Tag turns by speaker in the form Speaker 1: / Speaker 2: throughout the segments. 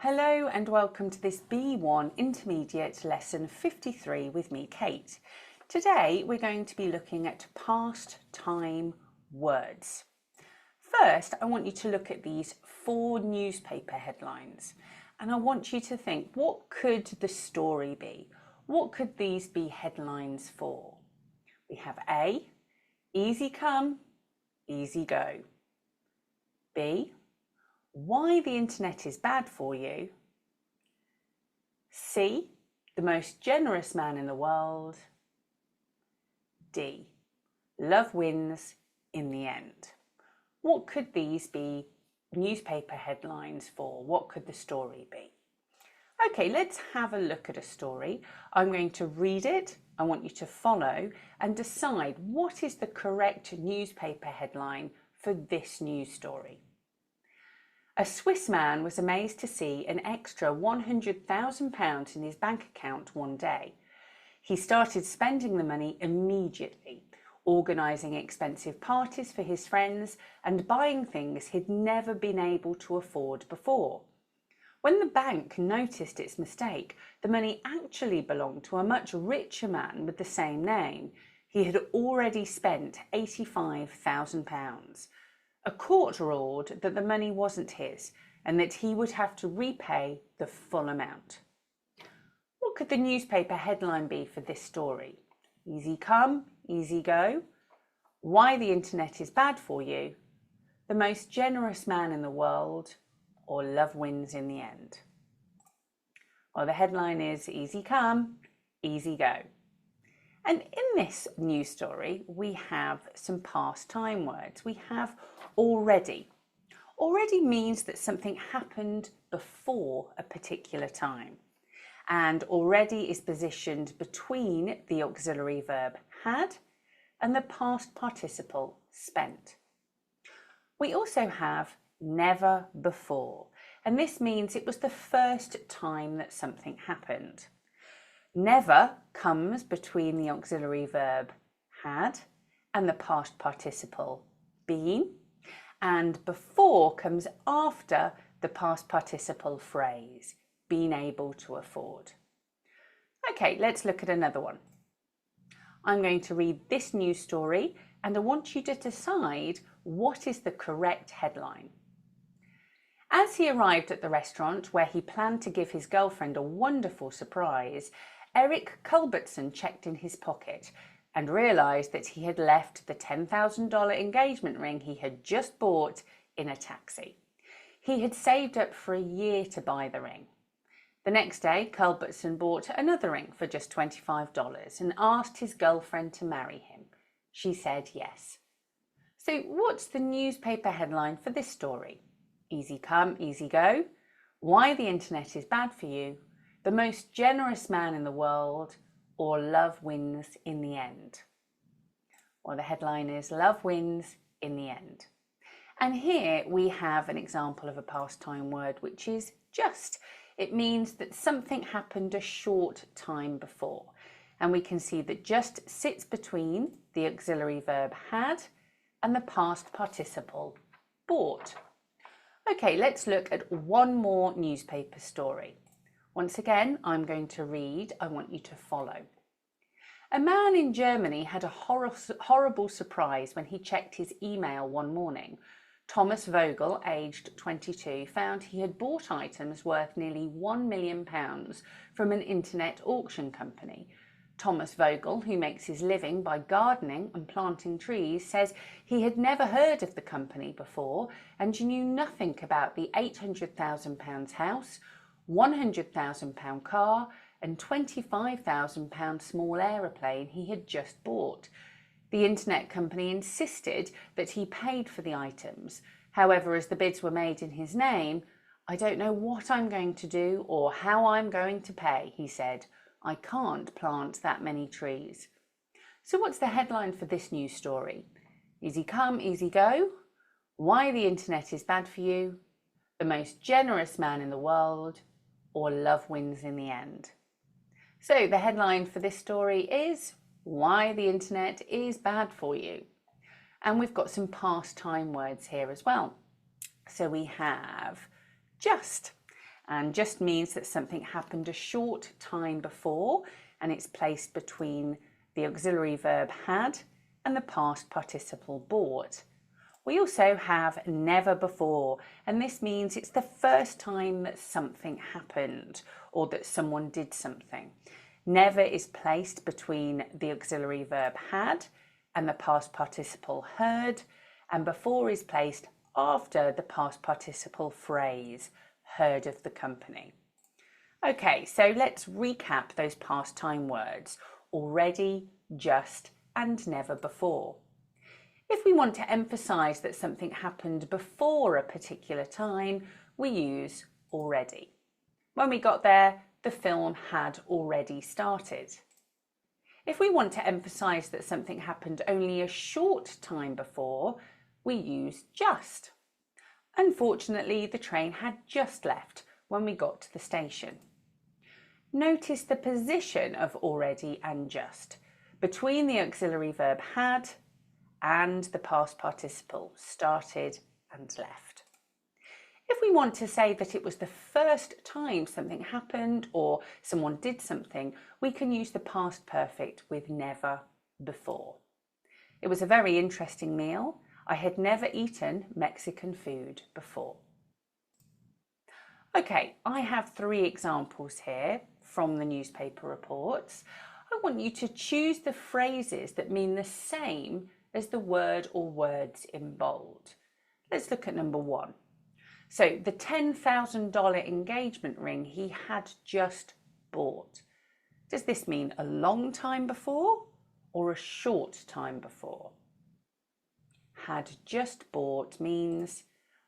Speaker 1: Hello and welcome to this B1 Intermediate Lesson 53 with me, Kate. Today we're going to be looking at past time words. First, I want you to look at these 4 newspaper headlines and I want you to think, what could the story be? What could these be headlines for? We have A, easy come, easy go. B, why the internet is bad for you. C, the most generous man in the world. D, love wins in the end. What could these be newspaper headlines for? What could the story be? Okay, let's have a look at a story. I'm going to read it. I want you to follow and decide what is the correct newspaper headline for this news story. A Swiss man was amazed to see an extra £100,000 in his bank account one day. He started spending the money immediately, organising expensive parties for his friends and buying things he'd never been able to afford before. When the bank noticed its mistake, the money actually belonged to a much richer man with the same name. He had already spent £85,000. A court ruled that the money wasn't his and that he would have to repay the full amount. What could the newspaper headline be for this story? Easy come, easy go. Why the internet is bad for you. The most generous man in the world. Or love wins in the end. Well, the headline is easy come, easy go. And in this news story, we have some past time words. We have already. Already means that something happened before a particular time. And already is positioned between the auxiliary verb had and the past participle spent. We also have never before. And this means it was the first time that something happened. Never comes between the auxiliary verb had and the past participle been, and before comes after the past participle phrase, been able to afford. Okay, let's look at another one. I'm going to read this news story and I want you to decide what is the correct headline. As he arrived at the restaurant where he planned to give his girlfriend a wonderful surprise, Eric Culbertson checked in his pocket and realised that he had left the $10,000 engagement ring he had just bought in a taxi. He had saved up for a year to buy the ring. The next day, Culbertson bought another ring for just $25 and asked his girlfriend to marry him. She said yes. So what's the newspaper headline for this story? Easy come, easy go. Why the internet is bad for you. The most generous man in the world, or love wins in the end. Well, the headline is love wins in the end. And here we have an example of a past time word, which is just. It means that something happened a short time before. And we can see that just sits between the auxiliary verb had and the past participle bought. Okay, let's look at one more newspaper story. Once again, I'm going to read. I want you to follow. A man in Germany had a horrible surprise when he checked his email one morning. Thomas Vogel, aged 22, found he had bought items worth nearly £1 million from an internet auction company. Thomas Vogel, who makes his living by gardening and planting trees, says he had never heard of the company before and knew nothing about the £800,000 house, £100,000 car and £25,000 small aeroplane he had just bought. The internet company insisted that he paid for the items. However, as the bids were made in his name, I don't know what I'm going to do or how I'm going to pay, he said. I can't plant that many trees. So what's the headline for this news story? Easy come, easy go. Why the internet is bad for you. The most generous man in the world. Or love wins in the end. So the headline for this story is why the internet is bad for you. And we've got some past time words here as well. So we have just. And just means that something happened a short time before, and it's placed between the auxiliary verb had and the past participle bought. We also have never before, and this means it's the first time that something happened or that someone did something. Never is placed between the auxiliary verb had and the past participle heard, and before is placed after the past participle phrase, heard of the company. Okay, so let's recap those past time words: already, just, and never before. If we want to emphasise that something happened before a particular time, we use already. When we got there, the film had already started. If we want to emphasise that something happened only a short time before, we use just. Unfortunately, the train had just left when we got to the station. Notice the position of already and just between the auxiliary verb had and the past participle started and left. If we want to say that it was the first time something happened or someone did something, we can use the past perfect with never before. It was a very interesting meal. I had never eaten Mexican food before. Okay, I have 3 examples here from the newspaper reports. I want you to choose the phrases that mean the same as the word or words in bold. Let's look at number 1. So the $10,000 engagement ring he had just bought. Does this mean a long time before or a short time before? Had just bought means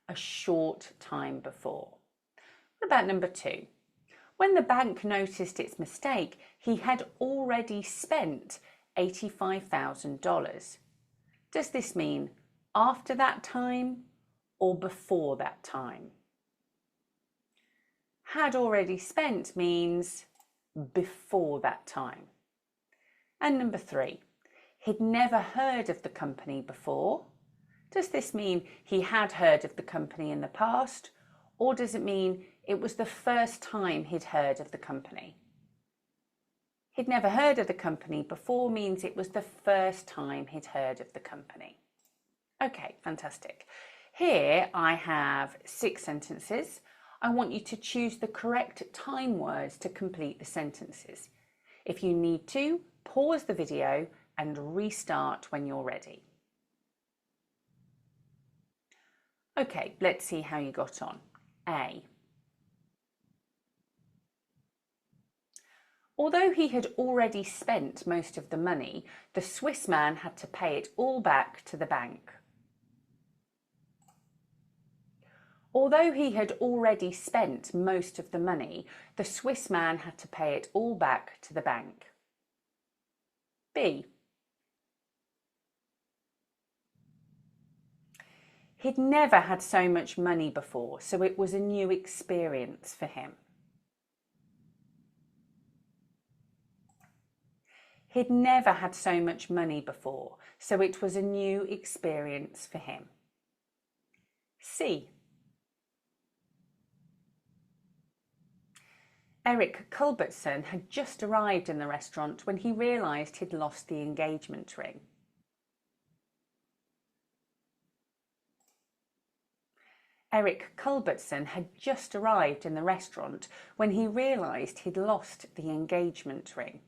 Speaker 1: a short time before. What about number 2? When the bank noticed its mistake, he had already spent $85,000. Does this mean after that time or before that time? Had already spent means before that time. And number 3, he'd never heard of the company before. Does this mean he had heard of the company in the past, or does it mean it was the first time he'd heard of the company? He'd never heard of the company before means it was the first time he'd heard of the company. Okay, fantastic. Here I have 6 sentences. I want you to choose the correct time words to complete the sentences. If you need to, pause the video and restart when you're ready. Okay, let's see how you got on. A. Although he had already spent most of the money, the Swiss man had to pay it all back to the bank. Although he had already spent most of the money, the Swiss man had to pay it all back to the bank. B. He'd never had so much money before, so it was a new experience for him. He'd never had so much money before, so it was a new experience for him. C. Eric Culbertson had just arrived in the restaurant when he realised he'd lost the engagement ring. Eric Culbertson had just arrived in the restaurant when he realised he'd lost the engagement ring.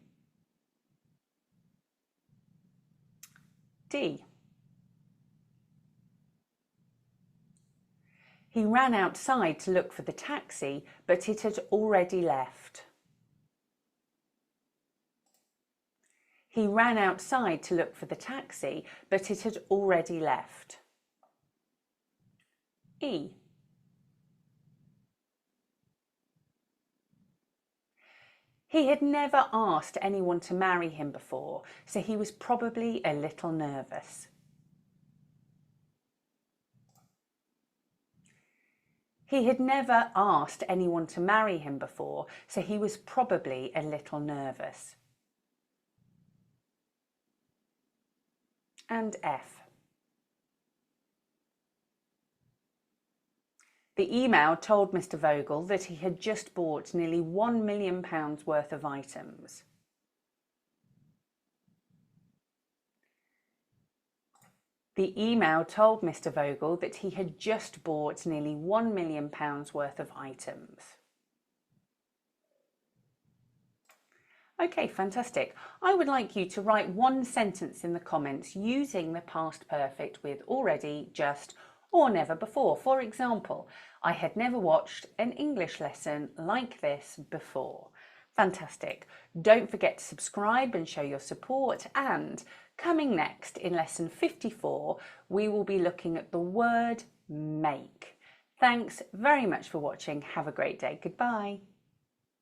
Speaker 1: D. He ran outside to look for the taxi, but it had already left. He ran outside to look for the taxi, but it had already left. E. He had never asked anyone to marry him before, so he was probably a little nervous. He had never asked anyone to marry him before, so he was probably a little nervous. And F. The email told Mr. Vogel that he had just bought nearly £1 million worth of items. The email told Mr. Vogel that he had just bought nearly £1 million worth of items. Okay, fantastic. I would like you to write one sentence in the comments using the past perfect with already, just, or never before. For example, I had never watched an English lesson like this before. Fantastic. Don't forget to subscribe and show your support, and coming next in lesson 54, we will be looking at the word make. Thanks very much for watching. Have a great day. Goodbye.